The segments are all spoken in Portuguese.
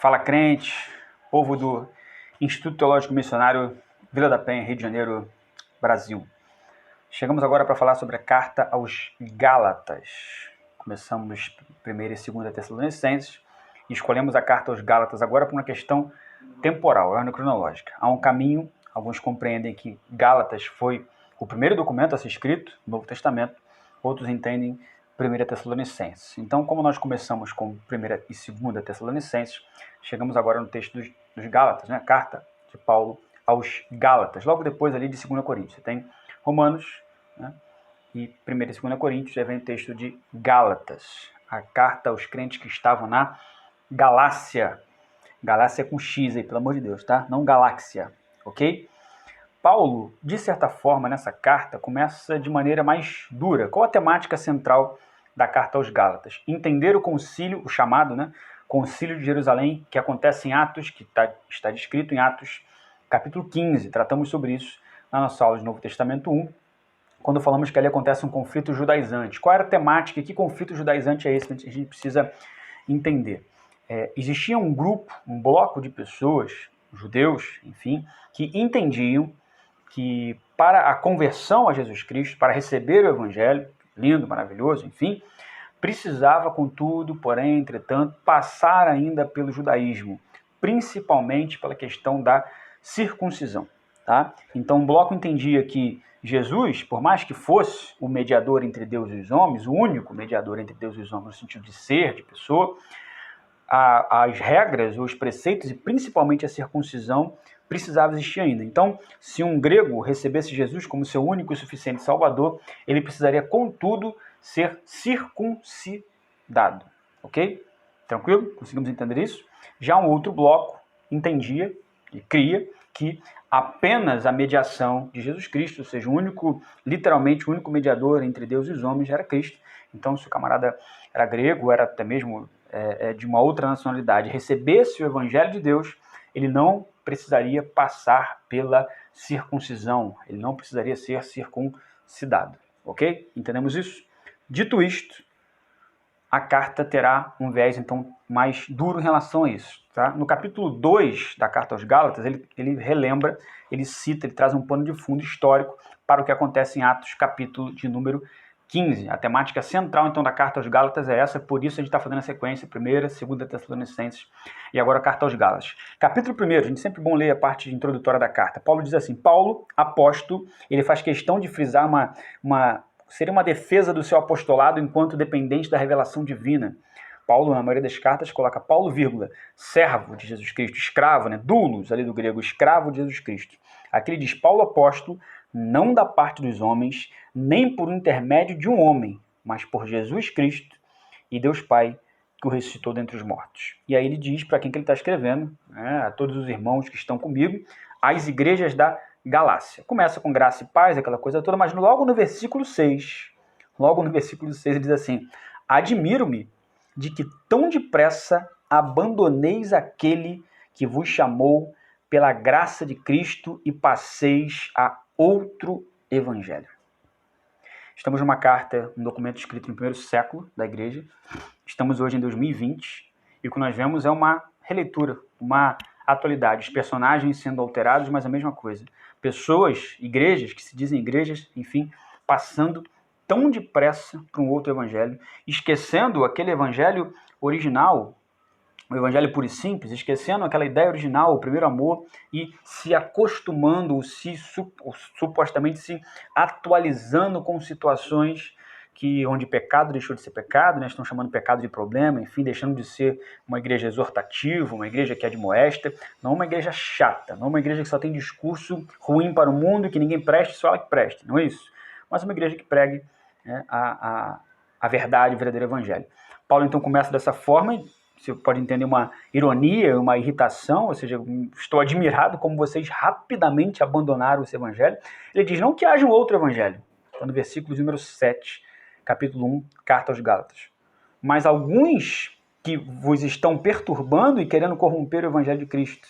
Fala crente, povo do Instituto Teológico Missionário Vila da Penha, Rio de Janeiro, Brasil. Chegamos agora para falar sobre a carta aos Gálatas. Começamos 1ª e 2ª Tessalonicenses e escolhemos a carta aos Gálatas agora por uma questão temporal, ordem cronológica. Há um caminho, alguns compreendem que Gálatas foi o primeiro documento a ser escrito no Novo Testamento, outros entendem 1ª Tessalonicenses. Então, como nós começamos com 1ª e 2ª Tessalonicenses, chegamos agora no texto dos Gálatas, né? Carta de Paulo aos Gálatas. Logo depois ali de 2 Coríntios. Você tem Romanos, né? E 1ª e 2 Coríntios, já vem o texto de Gálatas. A carta aos crentes que estavam na Galácia. Galácia com X aí, pelo amor de Deus, tá? Não galáxia, ok? Paulo, de certa forma, nessa carta, começa de maneira mais dura. Qual a temática central da carta aos Gálatas? Entender o concílio, o chamado, né? Concílio de Jerusalém, que acontece em Atos, que está descrito em Atos, capítulo 15. Tratamos sobre isso na nossa aula de Novo Testamento 1, quando falamos que ali acontece um conflito judaizante. Qual era a temática e que conflito judaizante é esse que a gente precisa entender? Existia um grupo, um bloco de pessoas, judeus, enfim, que entendiam que para a conversão a Jesus Cristo, para receber o Evangelho, lindo, maravilhoso, enfim, precisava, contudo, porém, entretanto, passar ainda pelo judaísmo, principalmente pela questão da circuncisão. Tá? Então o bloco entendia que Jesus, por mais que fosse o mediador entre Deus e os homens, o único mediador entre Deus e os homens no sentido de ser, de pessoa, as regras, os preceitos e principalmente a circuncisão precisava existir ainda. Então, se um grego recebesse Jesus como seu único e suficiente Salvador, ele precisaria, contudo, ser circuncidado. Ok? Tranquilo? Conseguimos entender isso? Já um outro bloco entendia e cria que apenas a mediação de Jesus Cristo, ou seja, literalmente o único mediador entre Deus e os homens era Cristo. Então, se o camarada era grego, era até mesmo de uma outra nacionalidade, recebesse o Evangelho de Deus, ele não precisaria passar pela circuncisão, ele não precisaria ser circuncidado, ok? Entendemos isso? Dito isto, a carta terá um viés, então, mais duro em relação a isso. Tá? No capítulo 2 da carta aos Gálatas, ele relembra, ele cita, ele traz um pano de fundo histórico para o que acontece em Atos, capítulo de número 15. A temática central, então, da carta aos Gálatas é essa, por isso a gente está fazendo a sequência, 1ª, 2ª Tessalonicenses e agora a carta aos Gálatas. Capítulo 1, a gente sempre bom ler a parte introdutória da carta. Paulo diz assim, Paulo, apóstolo, ele faz questão de frisar seria uma defesa do seu apostolado enquanto dependente da revelação divina. Paulo, na maioria das cartas, coloca Paulo, vírgula, servo de Jesus Cristo, escravo, né? Doulos, ali do grego, escravo de Jesus Cristo. Aqui ele diz, Paulo apóstolo, não da parte dos homens, nem por intermédio de um homem, mas por Jesus Cristo e Deus Pai, que o ressuscitou dentre os mortos. E aí ele diz para quem que ele está escrevendo, né, a todos os irmãos que estão comigo, as igrejas da Galácia. Começa com graça e paz, aquela coisa toda, mas logo no versículo 6, ele diz assim, admiro-me de que tão depressa abandoneis aquele que vos chamou pela graça de Cristo e passeis a outro evangelho. Estamos numa carta, um documento escrito no 1º século da igreja. Estamos hoje em 2020 e o que nós vemos é uma releitura, uma atualidade. Os personagens sendo alterados, mas a mesma coisa. Pessoas, igrejas, que se dizem igrejas, enfim, passando tão depressa para um outro evangelho, esquecendo aquele evangelho original, o evangelho puro e simples, esquecendo aquela ideia original, o primeiro amor, e se acostumando, supostamente se atualizando com situações onde pecado deixou de ser pecado, né? Estão chamando pecado de problema, enfim, deixando de ser uma igreja exortativa, uma igreja que admoesta, não uma igreja chata, não uma igreja que só tem discurso ruim para o mundo, que ninguém preste, só ela que preste, não é isso? Mas uma igreja que pregue, né, a verdade, o verdadeiro evangelho. Paulo então começa dessa forma, você pode entender uma ironia, uma irritação, ou seja, estou admirado como vocês rapidamente abandonaram esse evangelho. Ele diz, não que haja um outro evangelho. Está no versículo número 7, capítulo 1, carta aos Gálatas. Mas alguns que vos estão perturbando e querendo corromper o evangelho de Cristo.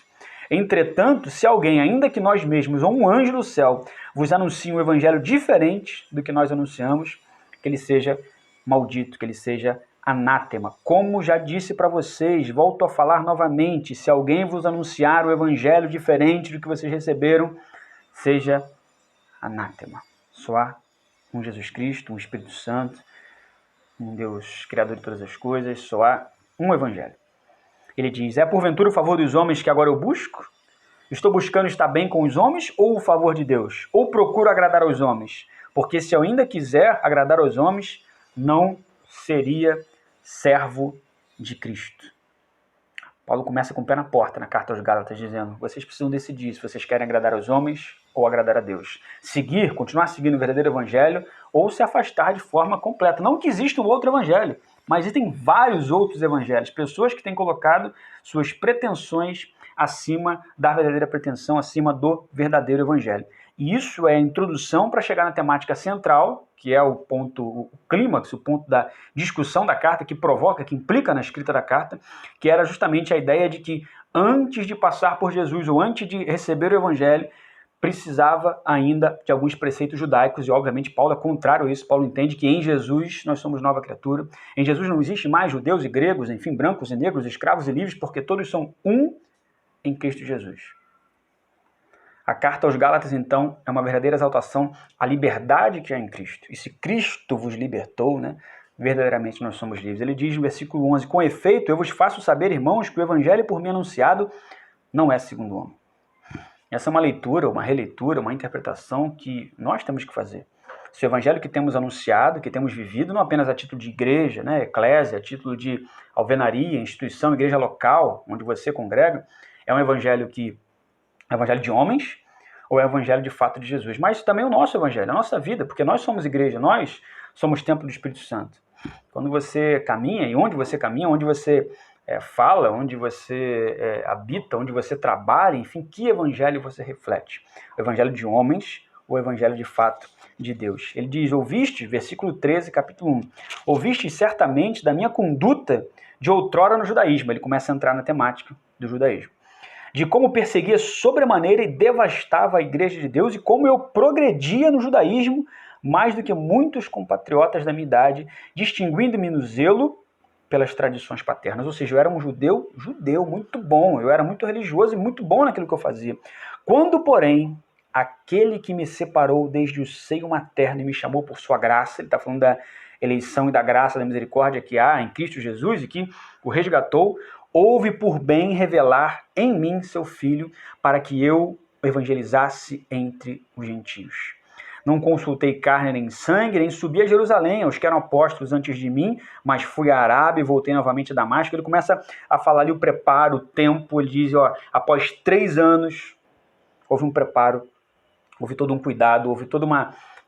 Entretanto, se alguém, ainda que nós mesmos, ou um anjo do céu, vos anuncie um evangelho diferente do que nós anunciamos, que ele seja maldito, que ele seja anátema. Como já disse para vocês, volto a falar novamente, se alguém vos anunciar o evangelho diferente do que vocês receberam, seja anátema. Só há um Jesus Cristo, um Espírito Santo, um Deus criador de todas as coisas, só há um evangelho. Ele diz, é porventura o favor dos homens que agora eu busco? Estou buscando estar bem com os homens ou o favor de Deus? Ou procuro agradar aos homens? Porque se eu ainda quiser agradar aos homens, não seria servo de Cristo. Paulo começa com o pé na porta na carta aos Gálatas, dizendo, vocês precisam decidir se vocês querem agradar aos homens ou agradar a Deus. Continuar seguindo o verdadeiro evangelho ou se afastar de forma completa. Não que exista um outro evangelho, mas existem vários outros evangelhos. Pessoas que têm colocado suas pretensões acima da verdadeira pretensão, acima do verdadeiro evangelho. E isso é a introdução para chegar na temática central, que é o ponto, o clímax, o ponto da discussão da carta, que provoca, que implica na escrita da carta, que era justamente a ideia de que antes de passar por Jesus ou antes de receber o evangelho, precisava ainda de alguns preceitos judaicos, e obviamente Paulo é contrário a isso. Paulo entende que em Jesus nós somos nova criatura. Em Jesus não existe mais judeus e gregos, enfim, brancos e negros, escravos e livres, porque todos são um em Cristo Jesus. A carta aos Gálatas, então, é uma verdadeira exaltação à liberdade que há em Cristo. E se Cristo vos libertou, verdadeiramente nós somos livres. Ele diz no versículo 11, com efeito, eu vos faço saber, irmãos, que o evangelho por mim anunciado não é segundo o homem. Essa é uma leitura, uma releitura, uma interpretação que nós temos que fazer. Se o evangelho que temos anunciado, que temos vivido, não apenas a título de igreja, eclésia, a título de alvenaria, instituição, igreja local, onde você congrega, é um evangelho que é o evangelho de homens ou é o evangelho de fato de Jesus. Mas também o nosso evangelho, a nossa vida, porque nós somos igreja, nós somos templo do Espírito Santo. Quando você caminha, e onde você caminha, onde você fala, onde você habita, onde você trabalha, enfim, que evangelho você reflete? O evangelho de homens ou o evangelho de fato de Deus? Ele diz, ouviste, versículo 13, capítulo 1, ouviste certamente da minha conduta de outrora no judaísmo. Ele começa a entrar na temática do judaísmo. De como perseguia sobremaneira e devastava a igreja de Deus e como eu progredia no judaísmo mais do que muitos compatriotas da minha idade, distinguindo-me no zelo pelas tradições paternas. Ou seja, eu era um judeu muito bom, eu era muito religioso e muito bom naquilo que eu fazia. Quando, porém, aquele que me separou desde o seio materno e me chamou por sua graça, ele está falando da eleição e da graça, da misericórdia que há em Cristo Jesus e que o resgatou, houve por bem revelar em mim seu Filho, para que eu evangelizasse entre os gentios. Não consultei carne nem sangue, nem subi a Jerusalém, aos que eram apóstolos antes de mim, mas fui à Arábia e voltei novamente a Damasco. Ele começa a falar ali o preparo, o tempo, ele diz, após 3 anos, houve um preparo, houve todo um cuidado, houve todo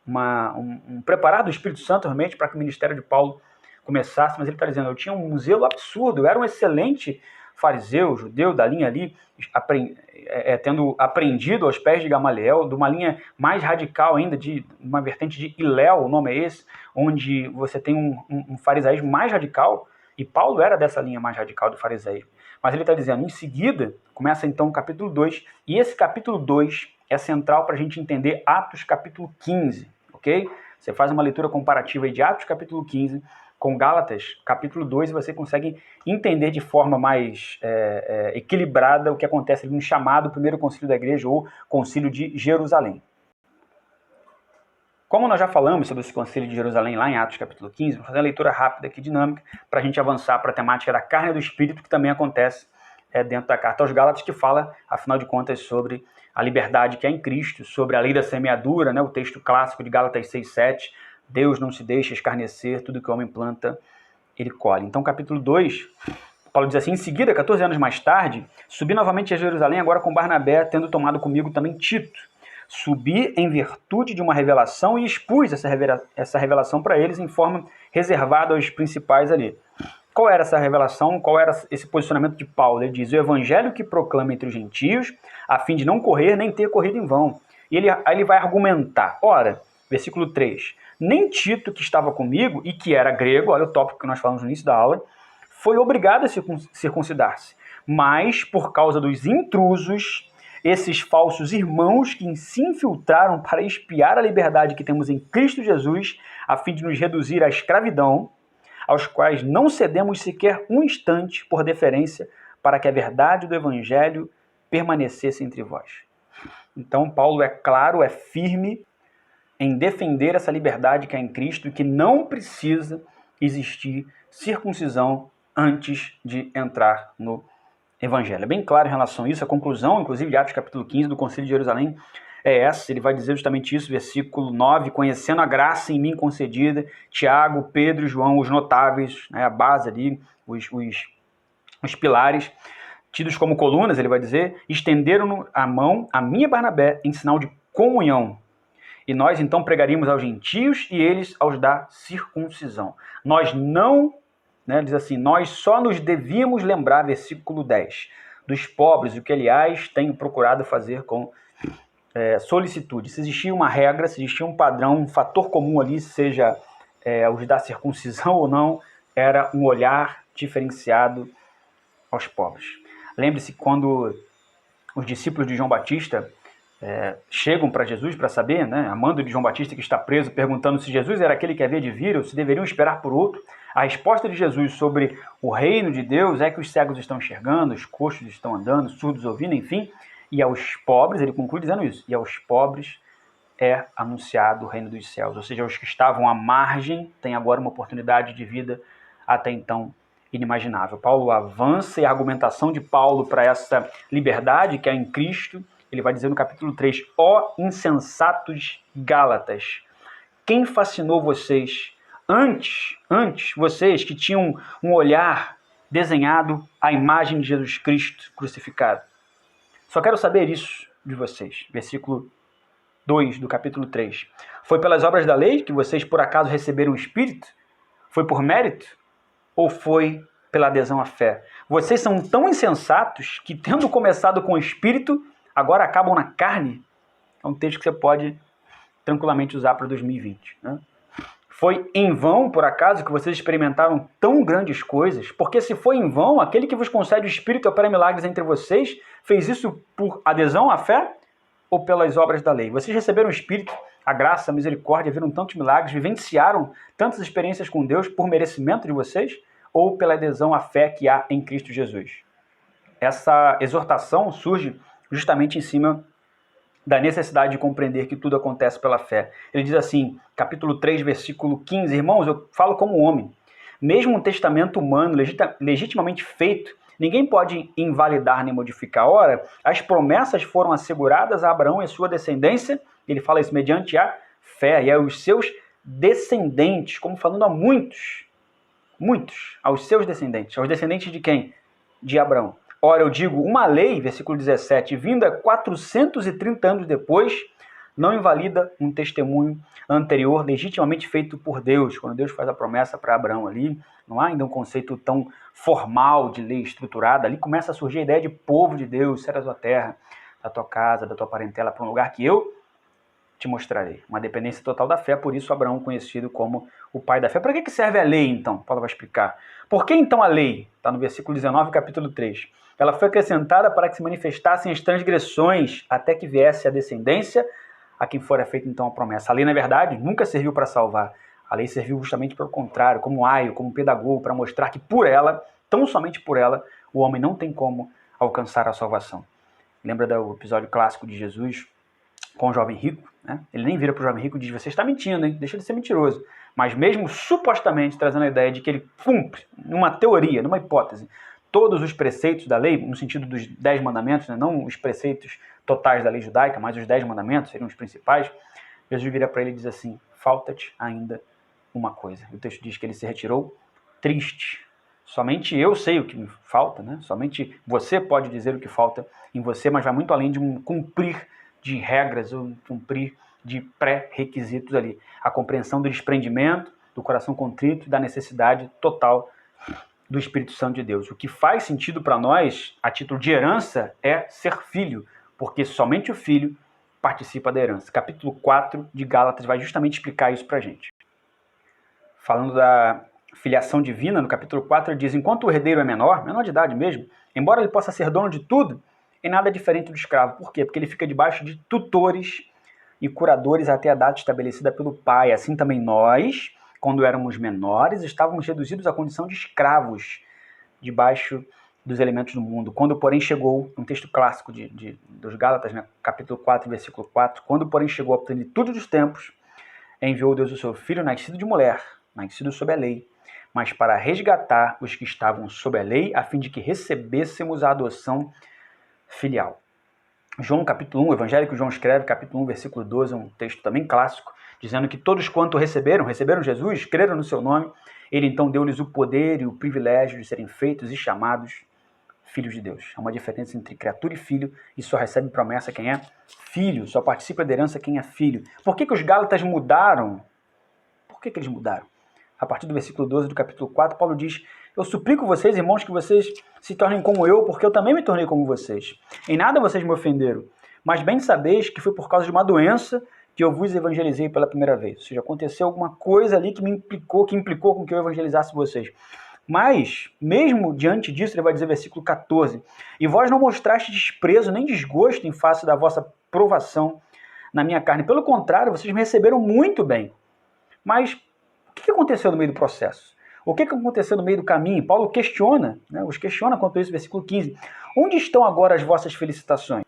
um preparar do Espírito Santo realmente para que o ministério de Paulo começasse, mas ele está dizendo, eu tinha um zelo absurdo, eu era um excelente fariseu, judeu, da linha ali, tendo aprendido aos pés de Gamaliel, de uma linha mais radical ainda, de uma vertente de Hilel, o nome é esse, onde você tem um farisaísmo mais radical, e Paulo era dessa linha mais radical do farisaísmo. Mas ele está dizendo, em seguida, começa então o capítulo 2, e esse capítulo 2 é central para a gente entender Atos capítulo 15, ok? Você faz uma leitura comparativa aí de Atos capítulo 15, com Gálatas, capítulo 2, e você consegue entender de forma mais equilibrada o que acontece ali no chamado primeiro concílio da igreja, ou concílio de Jerusalém. Como nós já falamos sobre esse concílio de Jerusalém lá em Atos capítulo 15, vou fazer uma leitura rápida aqui, dinâmica, para a gente avançar para a temática da carne e do espírito, que também acontece dentro da carta aos Gálatas, que fala, afinal de contas, sobre a liberdade que há em Cristo, sobre a lei da semeadura, o texto clássico de Gálatas 6:7, Deus não se deixa escarnecer, tudo que o homem planta, ele colhe. Então, capítulo 2, Paulo diz assim, em seguida, 14 anos mais tarde, subi novamente a Jerusalém, agora com Barnabé, tendo tomado comigo também Tito. Subi em virtude de uma revelação e expus essa revelação para eles em forma reservada aos principais ali. Qual era essa revelação? Qual era esse posicionamento de Paulo? Ele diz, o evangelho que proclama entre os gentios, a fim de não correr nem ter corrido em vão. E aí ele vai argumentar. Ora, versículo 3, nem Tito, que estava comigo e que era grego, olha o tópico que nós falamos no início da aula, foi obrigado a circuncidar-se, mas por causa dos intrusos, esses falsos irmãos que se infiltraram para espiar a liberdade que temos em Cristo Jesus, a fim de nos reduzir à escravidão, aos quais não cedemos sequer um instante por deferência para que a verdade do Evangelho permanecesse entre vós. Então, Paulo é claro, é firme em defender essa liberdade que há em Cristo e que não precisa existir circuncisão antes de entrar no Evangelho. É bem claro em relação a isso, a conclusão, inclusive, de Atos capítulo 15 do Concílio de Jerusalém é essa. Ele vai dizer justamente isso, versículo 9, conhecendo a graça em mim concedida, Tiago, Pedro e João, os notáveis, né, a base ali, os pilares, tidos como colunas, ele vai dizer, estenderam a mão a mim e Barnabé em sinal de comunhão. E nós então pregaríamos aos gentios e eles aos da circuncisão. Nós não, diz assim, nós só nos devíamos lembrar, versículo 10, dos pobres, o que aliás tenho procurado fazer com solicitude. Se existia uma regra, se existia um padrão, um fator comum ali, seja os da circuncisão ou não, era um olhar diferenciado aos pobres. Lembre-se quando os discípulos de João Batista chegam para Jesus para saber, amando de João Batista que está preso, perguntando se Jesus era aquele que havia de vir ou se deveriam esperar por outro. A resposta de Jesus sobre o reino de Deus é que os cegos estão enxergando, os coxos estão andando, surdos ouvindo, enfim. E aos pobres, ele conclui dizendo isso, e aos pobres é anunciado o reino dos céus. Ou seja, os que estavam à margem têm agora uma oportunidade de vida até então inimaginável. Paulo avança e a argumentação de Paulo para essa liberdade que há em Cristo, ele vai dizer no capítulo 3, ó insensatos Gálatas, quem fascinou vocês antes vocês que tinham um olhar desenhado à imagem de Jesus Cristo crucificado? Só quero saber isso de vocês. Versículo 2 do capítulo 3. Foi pelas obras da lei que vocês por acaso receberam o Espírito? Foi por mérito? Ou foi pela adesão à fé? Vocês são tão insensatos que, tendo começado com o Espírito, agora acabam na carne? É um texto que você pode tranquilamente usar para 2020. Foi em vão, por acaso, que vocês experimentaram tão grandes coisas? Porque se foi em vão, aquele que vos concede o Espírito e opera milagres entre vocês, fez isso por adesão à fé ou pelas obras da lei? Vocês receberam o Espírito, a graça, a misericórdia, viram tantos milagres, vivenciaram tantas experiências com Deus por merecimento de vocês ou pela adesão à fé que há em Cristo Jesus? Essa exortação surge justamente em cima da necessidade de compreender que tudo acontece pela fé. Ele diz assim, capítulo 3, versículo 15, irmãos, eu falo como homem, mesmo um testamento humano legitimamente feito, ninguém pode invalidar nem modificar. Ora, as promessas foram asseguradas a Abraão e a sua descendência, ele fala isso mediante a fé, e aos seus descendentes, como falando a muitos, aos seus descendentes. Aos descendentes de quem? De Abraão. Ora, eu digo, uma lei, versículo 17, vinda 430 anos depois, não invalida um testemunho anterior legitimamente feito por Deus. Quando Deus faz a promessa para Abraão ali, não há ainda um conceito tão formal de lei estruturada. Ali começa a surgir a ideia de povo de Deus, sai da tua terra, da tua casa, da tua parentela, para um lugar que eu te mostrarei. Uma dependência total da fé, por isso Abraão conhecido como o pai da fé. Para que serve a lei, então? Paulo vai explicar. Por que então a lei? Está no versículo 19, capítulo 3. Ela foi acrescentada para que se manifestassem as transgressões, até que viesse a descendência a quem fora feita então a promessa. A lei, na verdade, nunca serviu para salvar. A lei serviu justamente pelo contrário, como aio, como pedagogo, para mostrar que por ela, tão somente por ela, o homem não tem como alcançar a salvação. Lembra do episódio clássico de Jesus com o jovem rico? Ele nem vira para o jovem rico e diz, você está mentindo, hein? Deixa de ser mentiroso. Mas mesmo supostamente trazendo a ideia de que ele cumpre, numa teoria, numa hipótese, todos os preceitos da lei, no sentido dos 10 mandamentos, não os preceitos totais da lei judaica, mas os 10 mandamentos seriam os principais, Jesus vira para ele e diz assim, falta-te ainda uma coisa. E o texto diz que ele se retirou triste. Somente eu sei o que me falta, Somente você pode dizer o que falta em você, mas vai muito além de um cumprir de regras, ou um cumprir de pré-requisitos ali. A compreensão do desprendimento, do coração contrito e da necessidade total do Espírito Santo de Deus. O que faz sentido para nós, a título de herança, é ser filho, porque somente o filho participa da herança. Capítulo 4 de Gálatas vai justamente explicar isso para a gente. Falando da filiação divina, no capítulo 4 ele diz, enquanto o herdeiro é menor de idade mesmo, embora ele possa ser dono de tudo, em nada é diferente do escravo. Por quê? Porque ele fica debaixo de tutores e curadores até a data estabelecida pelo pai. Assim também nós, quando éramos menores, estávamos reduzidos à condição de escravos debaixo dos elementos do mundo. Quando, porém, chegou, um texto clássico dos Gálatas, né, capítulo 4, versículo 4, quando, porém, chegou a plenitude dos tempos, enviou Deus o seu Filho, nascido de mulher, nascido sob a lei, mas para resgatar os que estavam sob a lei, a fim de que recebêssemos a adoção filial. João capítulo 1, o evangelho que João escreve, capítulo 1, versículo 12, é um texto também clássico, dizendo que todos quanto receberam Jesus, creram no seu nome, ele então deu-lhes o poder e o privilégio de serem feitos e chamados filhos de Deus. Há uma diferença entre criatura e filho, e só recebe promessa quem é filho, só participa da herança quem é filho. Por que os Gálatas mudaram? Por que eles mudaram? A partir do versículo 12 do capítulo 4, Paulo diz: eu suplico vocês, irmãos, que vocês se tornem como eu, porque eu também me tornei como vocês. Em nada vocês me ofenderam, mas bem sabeis que foi por causa de uma doença que eu vos evangelizei pela primeira vez. Ou seja, aconteceu alguma coisa ali que implicou com que eu evangelizasse vocês. Mas, mesmo diante disso, ele vai dizer, versículo 14, e vós não mostraste desprezo nem desgosto em face da vossa provação na minha carne. Pelo contrário, vocês me receberam muito bem. Mas o que aconteceu no meio do processo? O que aconteceu no meio do caminho? Paulo questiona, né, os questiona quanto a isso, versículo 15. Onde estão agora as vossas felicitações?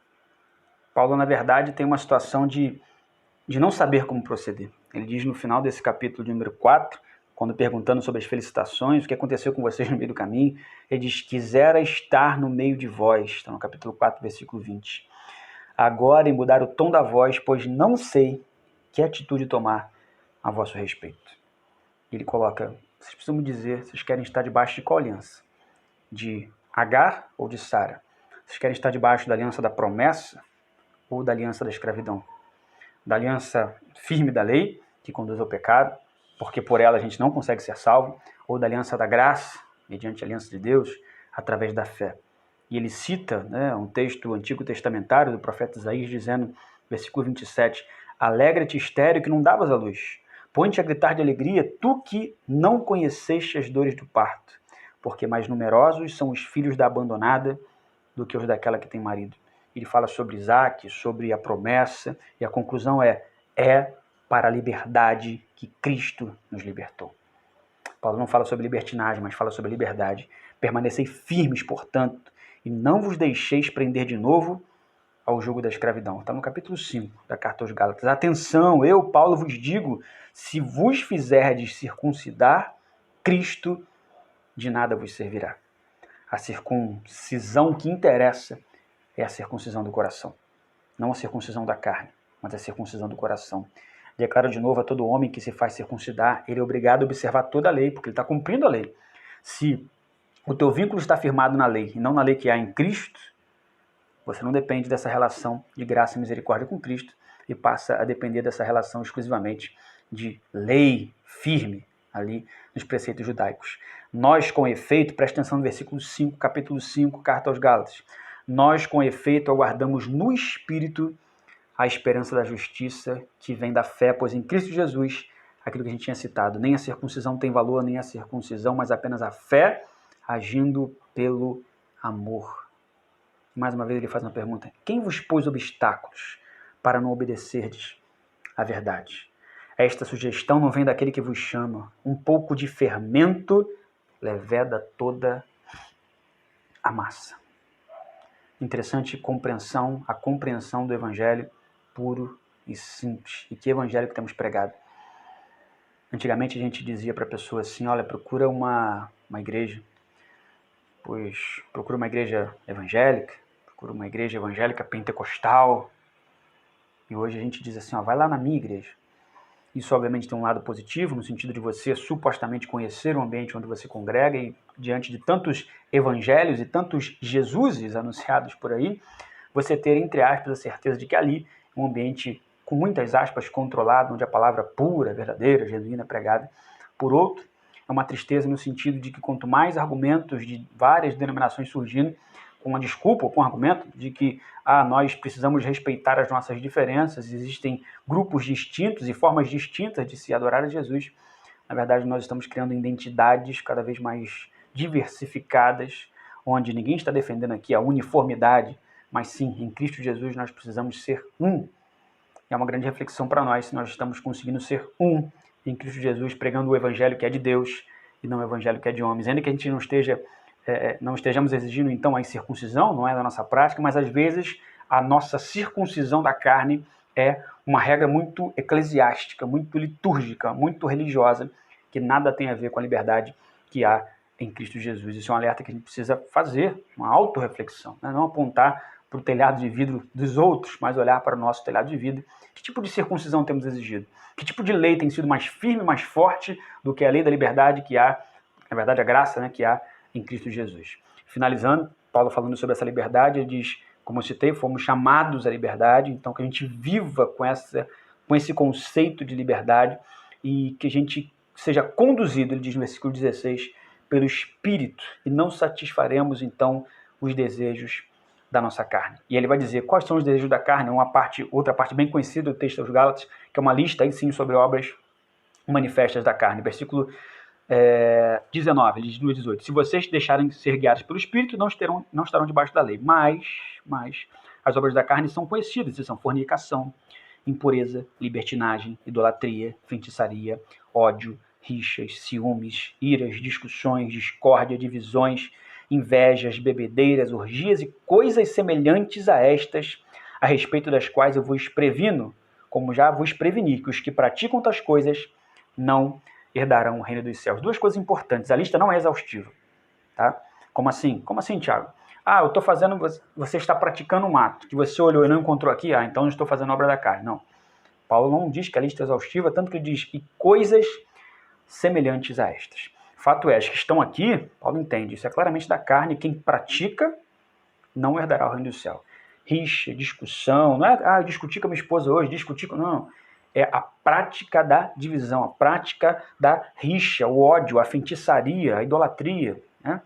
Paulo, na verdade, tem uma situação de não saber como proceder. Ele diz no final desse capítulo de número 4, quando perguntando sobre as felicitações, o que aconteceu com vocês no meio do caminho, ele diz, quisera estar no meio de vós. Está no capítulo 4, versículo 20. Agora, em mudar o tom da voz, pois não sei que atitude tomar a vosso respeito. Ele coloca, vocês precisam me dizer, vocês querem estar debaixo de qual aliança? De Agar ou de Sara? Vocês querem estar debaixo da aliança da promessa ou da aliança da escravidão? Da aliança firme da lei, que conduz ao pecado, porque por ela a gente não consegue ser salvo, ou da aliança da graça, mediante a aliança de Deus, através da fé. E ele cita, né, um texto antigo testamentário do profeta Isaías, dizendo, versículo 27, alegra-te, estéril, que não davas a luz. Põe-te a gritar de alegria, tu que não conheceste as dores do parto, porque mais numerosos são os filhos da abandonada do que os daquela que tem marido. Ele fala sobre Isaac, sobre a promessa, e a conclusão é para a liberdade que Cristo nos libertou. Paulo não fala sobre libertinagem, mas fala sobre a liberdade. Permanecei firmes, portanto, e não vos deixeis prender de novo ao jugo da escravidão. Está no capítulo 5 da carta aos Gálatas. Atenção, eu, Paulo, vos digo, se vos fizerdes circuncidar, Cristo de nada vos servirá. A circuncisão que interessa é a circuncisão do coração. Não a circuncisão da carne, mas a circuncisão do coração. Declara de novo a todo homem que se faz circuncidar, ele é obrigado a observar toda a lei, porque ele está cumprindo a lei. Se o teu vínculo está firmado na lei, e não na lei que há em Cristo, você não depende dessa relação de graça e misericórdia com Cristo e passa a depender dessa relação exclusivamente de lei firme ali nos preceitos judaicos. Nós, com efeito, presta atenção no versículo 5, capítulo 5, carta aos Gálatas, nós, com efeito, aguardamos no Espírito a esperança da justiça que vem da fé, pois em Cristo Jesus, aquilo que a gente tinha citado, nem a circuncisão tem valor, nem a circuncisão, mas apenas a fé agindo pelo amor. Mais uma vez ele faz uma pergunta, quem vos pôs obstáculos para não obedecerdes à verdade? Esta sugestão não vem daquele que vos chama. Um pouco de fermento leveda toda a massa. Interessante a compreensão do evangelho puro e simples. E que evangelho que temos pregado. Antigamente a gente dizia para a pessoa assim, olha, procura uma igreja, pois procura uma igreja evangélica, procura uma igreja evangélica pentecostal. E hoje a gente diz assim, ó, vai lá na minha igreja. Isso obviamente tem um lado positivo, no sentido de você supostamente conhecer o ambiente onde você congrega e diante de tantos evangelhos e tantos Jesuses anunciados por aí, você ter, entre aspas, a certeza de que ali é um ambiente com muitas aspas controlado, onde a palavra pura, verdadeira, genuína é pregada. Por outro, é uma tristeza no sentido de que quanto mais argumentos de várias denominações surgindo, com uma desculpa ou com um argumento de que nós precisamos respeitar as nossas diferenças, existem grupos distintos e formas distintas de se adorar a Jesus. Na verdade, nós estamos criando identidades cada vez mais diversificadas, onde ninguém está defendendo aqui a uniformidade, mas sim, em Cristo Jesus nós precisamos ser um. É uma grande reflexão para nós, se nós estamos conseguindo ser um em Cristo Jesus, pregando o evangelho que é de Deus e não o evangelho que é de homens. Ainda que a gente não estejamos exigindo, então, a incircuncisão, não é da nossa prática, mas às vezes a nossa circuncisão da carne é uma regra muito eclesiástica, muito litúrgica, muito religiosa, que nada tem a ver com a liberdade que há em Cristo Jesus. Isso é um alerta que a gente precisa fazer, uma autorreflexão, né? Não apontar para o telhado de vidro dos outros, mas olhar para o nosso telhado de vidro. Que tipo de circuncisão temos exigido? Que tipo de lei tem sido mais firme, mais forte do que a lei da liberdade que há, na verdade a graça, né, que há em Cristo Jesus? Finalizando, Paulo falando sobre essa liberdade, ele diz, como eu citei, fomos chamados à liberdade, então que a gente viva com esse conceito de liberdade e que a gente seja conduzido, ele diz no versículo 16, pelo Espírito, e não satisfaremos então os desejos da nossa carne. E ele vai dizer quais são os desejos da carne, outra parte bem conhecida do texto aos Gálatas, que é uma lista aí sim sobre obras manifestas da carne. Versículo 19, ele diz no 18, se vocês deixarem de ser guiados pelo Espírito, não estarão debaixo da lei. Mas as obras da carne são conhecidas, são fornicação, impureza, libertinagem, idolatria, feitiçaria, ódio, rixas, ciúmes, iras, discussões, discórdia, divisões, invejas, bebedeiras, orgias e coisas semelhantes a estas, a respeito das quais eu vos previno, como já vos preveni, que os que praticam tais coisas não herdarão o reino dos céus. Duas coisas importantes, a lista não é exaustiva. Tá? Como assim? Como assim, Thiago? Eu estou fazendo, você está praticando um ato, que você olhou e não encontrou aqui, então eu estou fazendo obra da carne. Não. Paulo não diz que a lista é exaustiva, tanto que ele diz que coisas semelhantes a estas. Fato é, as que estão aqui, Paulo entende, isso é claramente da carne, quem pratica não herdará o reino do céu. Rixa, discussão, não é discutir com a minha esposa hoje, não. É a prática da divisão, a prática da rixa, o ódio, a feitiçaria, a idolatria, né?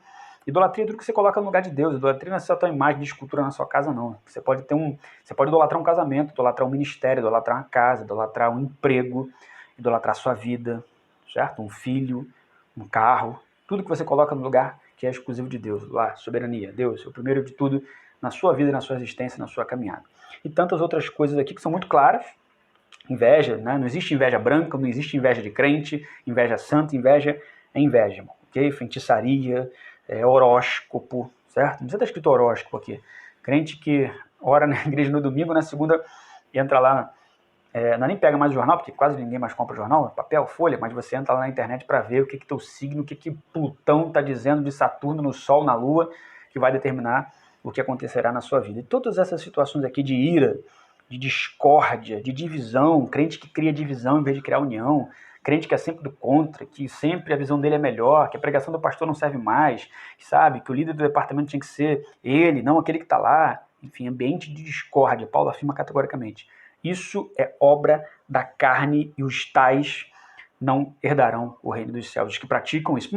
Idolatria é tudo que você coloca no lugar de Deus. Idolatria não é só a tua imagem de escultura na sua casa, não. Você pode idolatrar um casamento, idolatrar um ministério, idolatrar uma casa, idolatrar um emprego, idolatrar a sua vida, certo? Um filho, um carro, tudo que você coloca no lugar que é exclusivo de Deus. Lá, soberania, Deus, é o primeiro de tudo na sua vida, na sua existência, na sua caminhada. E tantas outras coisas aqui que são muito claras. Inveja, né? Não existe inveja branca, não existe inveja de crente, inveja santa, inveja é inveja, ok? Feitiçaria, horóscopo, certo? Não precisa estar escrito horóscopo aqui. Crente que ora na igreja no domingo, na segunda entra lá, não nem pega mais o jornal, porque quase ninguém mais compra jornal, papel, folha, mas você entra lá na internet para ver o que teu signo, o que Plutão está dizendo de Saturno no Sol, na Lua, que vai determinar o que acontecerá na sua vida. E todas essas situações aqui de ira, de discórdia, de divisão, crente que cria divisão em vez de criar união, crente que é sempre do contra, que sempre a visão dele é melhor, que a pregação do pastor não serve mais, sabe, que o líder do departamento tinha que ser ele, não aquele que está lá. Enfim, ambiente de discórdia, Paulo afirma categoricamente. Isso é obra da carne e os tais não herdarão o reino dos céus. Os que praticam isso,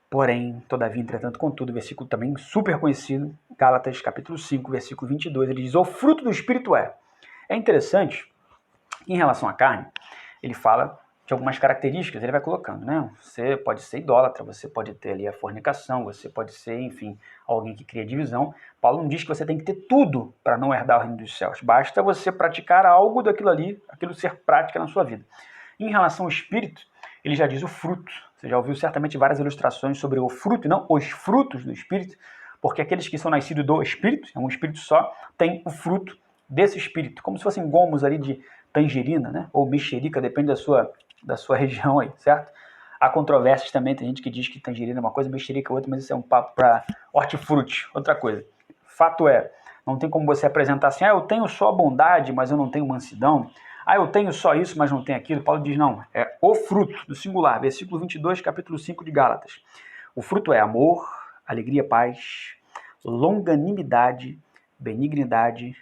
porém, todavia, entretanto, contudo, versículo também super conhecido, Gálatas capítulo 5, versículo 22, ele diz, o fruto do Espírito é. É interessante, em relação à carne, ele fala de algumas características, ele vai colocando, né? Você pode ser idólatra, você pode ter ali a fornicação, você pode ser, enfim, alguém que cria divisão. Paulo não diz que você tem que ter tudo para não herdar o reino dos céus, basta você praticar algo daquilo ali, aquilo ser prática na sua vida. Em relação ao Espírito, ele já diz o fruto. Você já ouviu certamente várias ilustrações sobre o fruto, e não os frutos do Espírito, porque aqueles que são nascidos do Espírito, é um Espírito só, tem o fruto desse Espírito, como se fossem gomos ali de tangerina, né? Ou mexerica, depende da sua região aí, certo? Há controvérsias também, tem gente que diz que tangerina é uma coisa, mexerica é outra, mas isso é um papo para hortifruti, outra coisa. Fato é, não tem como você apresentar assim, eu tenho só bondade, mas eu não tenho mansidão. Eu tenho só isso, mas não tenho aquilo. Paulo diz, não, é o fruto, do singular, versículo 22, capítulo 5 de Gálatas. O fruto é amor, alegria, paz, longanimidade, benignidade,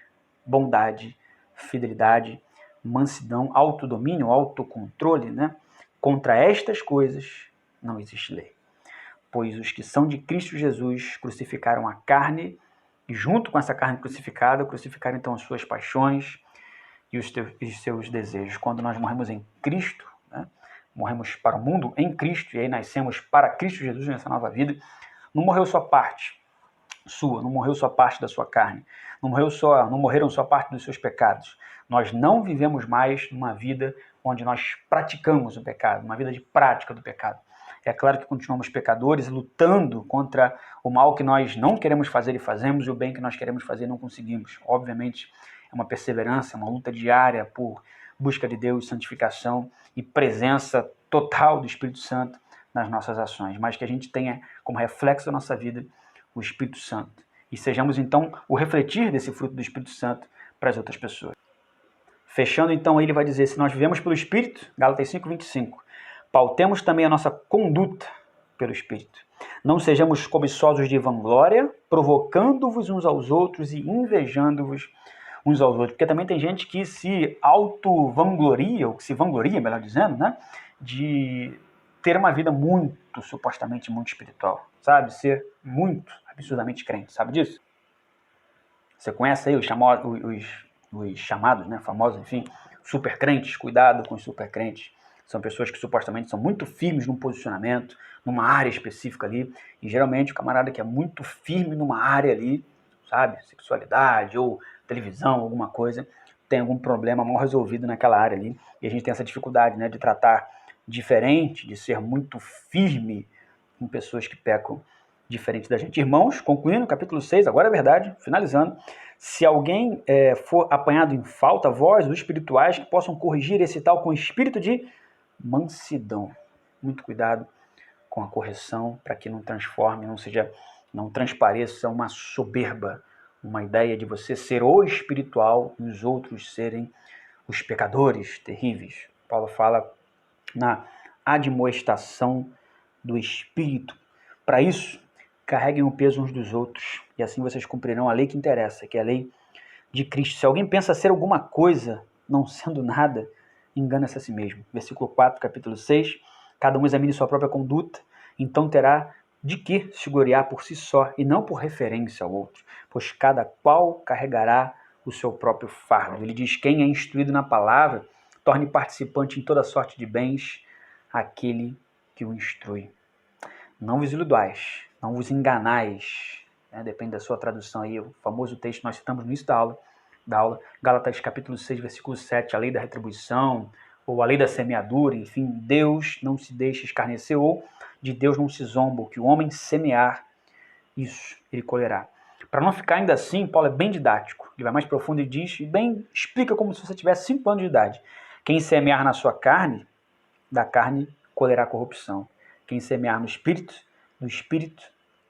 bondade, fidelidade, mansidão, autodomínio, autocontrole, né? Contra estas coisas não existe lei. Pois os que são de Cristo Jesus crucificaram a carne e junto com essa carne crucificada, crucificaram então as suas paixões e os seus desejos. Quando nós morremos em Cristo, né? Morremos para o mundo em Cristo e aí nascemos para Cristo Jesus nessa nova vida, não morreu só parte sua, não morreu só parte da sua carne. não morreram só parte dos seus pecados. Nós não vivemos mais numa vida onde nós praticamos o pecado, uma vida de prática do pecado. É claro que continuamos pecadores, lutando contra o mal que nós não queremos fazer e fazemos, e o bem que nós queremos fazer e não conseguimos. Obviamente, é uma perseverança, uma luta diária por busca de Deus, santificação e presença total do Espírito Santo nas nossas ações, mas que a gente tenha como reflexo da nossa vida o Espírito Santo. E sejamos, então, o refletir desse fruto do Espírito Santo para as outras pessoas. Fechando, então, ele vai dizer, se nós vivemos pelo Espírito, Gálatas 5:25, pautemos também a nossa conduta pelo Espírito. Não sejamos cobiçosos de vanglória, provocando-vos uns aos outros e invejando-vos uns aos outros. Porque também tem gente que se auto-vangloria, ou que se vangloria, melhor dizendo, né, de ter uma vida supostamente muito espiritual, sabe? Ser muito, absurdamente crente, sabe disso? Você conhece aí os chamados, né, famosos, enfim, super crentes? Cuidado com os super crentes. São pessoas que supostamente são muito firmes num posicionamento, numa área específica ali, e geralmente o camarada que é muito firme numa área ali, sabe, sexualidade ou televisão, alguma coisa, tem algum problema mal resolvido naquela área ali, e a gente tem essa dificuldade, né, de tratar diferente, de ser muito firme com pessoas que pecam diferente da gente. Irmãos, concluindo, capítulo 6, agora é verdade, finalizando, se alguém for apanhado em falta, vós, os espirituais, que possam corrigir esse tal com espírito de mansidão. Muito cuidado com a correção, para que não transforme, não transpareça uma soberba, uma ideia de você ser o espiritual e os outros serem os pecadores terríveis. Paulo fala na admoestação do Espírito. Para isso, carreguem o peso uns dos outros, e assim vocês cumprirão a lei que interessa, que é a lei de Cristo. Se alguém pensa ser alguma coisa, não sendo nada, engana-se a si mesmo. Versículo 4, capítulo 6, cada um examine sua própria conduta, então terá de que se gloriar por si só, e não por referência ao outro, pois cada qual carregará o seu próprio fardo. Ele diz, quem é instruído na palavra, torne participante em toda sorte de bens aquele que o instrui. Não vos iludais, não vos enganais, né? Depende da sua tradução aí, o famoso texto que nós citamos no início da aula, Gálatas capítulo 6, versículo 7, a lei da retribuição, ou a lei da semeadura, enfim, Deus não se deixa escarnecer, ou de Deus não se zomba, o que o homem semear, isso ele colherá. Para não ficar ainda assim, Paulo é bem didático, ele vai mais profundo e diz, explica como se você tivesse 5 anos de idade. Quem semear na sua carne, da carne colherá corrupção. Quem semear no espírito, do espírito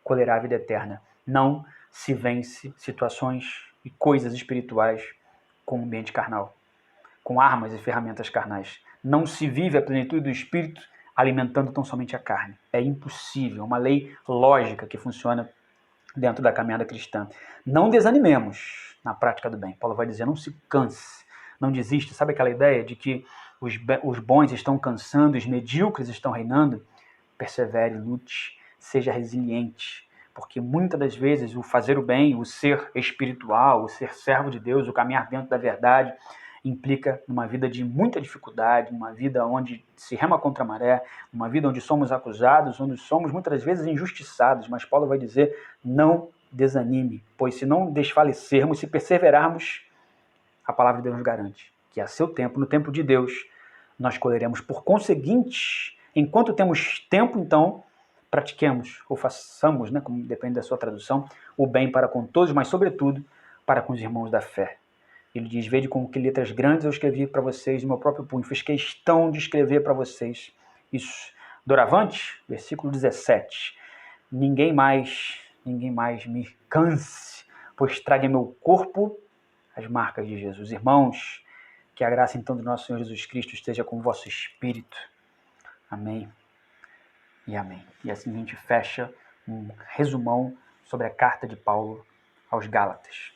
colherá a vida eterna. Não se vence situações e coisas espirituais com o ambiente carnal, com armas e ferramentas carnais. Não se vive a plenitude do espírito alimentando tão somente a carne. É impossível, é uma lei lógica que funciona dentro da caminhada cristã. Não desanimemos na prática do bem. Paulo vai dizer, não se canse, não desista. Sabe aquela ideia de que os bons estão cansando, os medíocres estão reinando? Persevere, lute, seja resiliente, porque muitas das vezes o fazer o bem, o ser espiritual, o ser servo de Deus, o caminhar dentro da verdade, implica numa vida de muita dificuldade, numa vida onde se rema contra a maré, numa vida onde somos acusados, onde somos muitas das vezes injustiçados, mas Paulo vai dizer, não desanime, pois se não desfalecermos, se perseverarmos, a palavra de Deus nos garante que a seu tempo, no tempo de Deus, nós colheremos. Por conseguinte, enquanto temos tempo, então, pratiquemos ou façamos, né, como depende da sua tradução, o bem para com todos, mas sobretudo para com os irmãos da fé. Ele diz, vede com que letras grandes eu escrevi para vocês no meu próprio punho, fiz questão de escrever para vocês isso. Doravante, versículo 17, ninguém mais me canse, pois traga em meu corpo as marcas de Jesus. Irmãos, que a graça então do nosso Senhor Jesus Cristo esteja com o vosso espírito. Amém e amém. E assim a gente fecha um resumão sobre a carta de Paulo aos Gálatas.